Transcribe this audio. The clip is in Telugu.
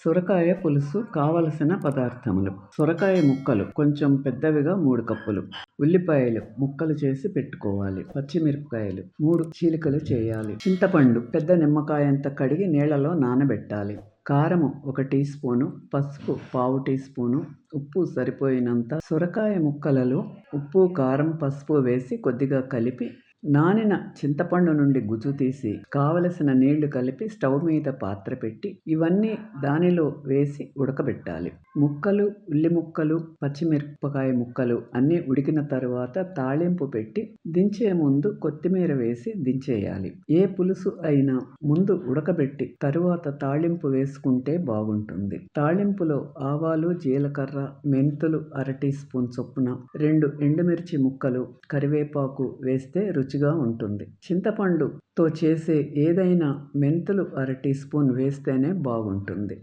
సొరకాయ పులుసు కావలసిన పదార్థములు: సొరకాయ ముక్కలు కొంచెం పెద్దవిగా 3 కప్పులు, ఉల్లిపాయలు ముక్కలు చేసి పెట్టుకోవాలి, పచ్చిమిరపకాయలు 3 చీలికలు చేయాలి, చింతపండు పెద్ద నిమ్మకాయంత కడిగి నీళ్లలో నానబెట్టాలి, కారము 1 టీ స్పూను, పసుపు 1/2 టీ స్పూను, ఉప్పు సరిపోయినంత. సొరకాయ ముక్కలలో ఉప్పు, కారం, పసుపు వేసి కొద్దిగా కలిపి నానిన చింతపండు నుండి గుజ్జు తీసి కావలసిన నీళ్లు కలిపి స్టవ్ మీద పాత్ర పెట్టి ఇవన్నీ దానిలో వేసి ఉడకబెట్టాలి. ముక్కలు, ఉల్లి ముక్కలు, పచ్చిమిరపకాయ ముక్కలు అన్నీ ఉడికిన తరువాత తాళింపు పెట్టి దించే ముందు కొత్తిమీర వేసి దించేయాలి. ఏ పులుసు అయినా ముందు ఉడకబెట్టి తరువాత తాళింపు వేసుకుంటే బాగుంటుంది. తాళింపులో ఆవాలు, జీలకర్ర, మెంతులు 1/2 టీ స్పూన్ చొప్పున, 2 ఎండుమిర్చి ముక్కలు, కరివేపాకు వేస్తే రుచిగా ఉంటుంది. చింతపండుతో చేసే ఏదైనా మెంతులు 1/2 టీ స్పూన్ వేస్తేనే బాగుంటుంది.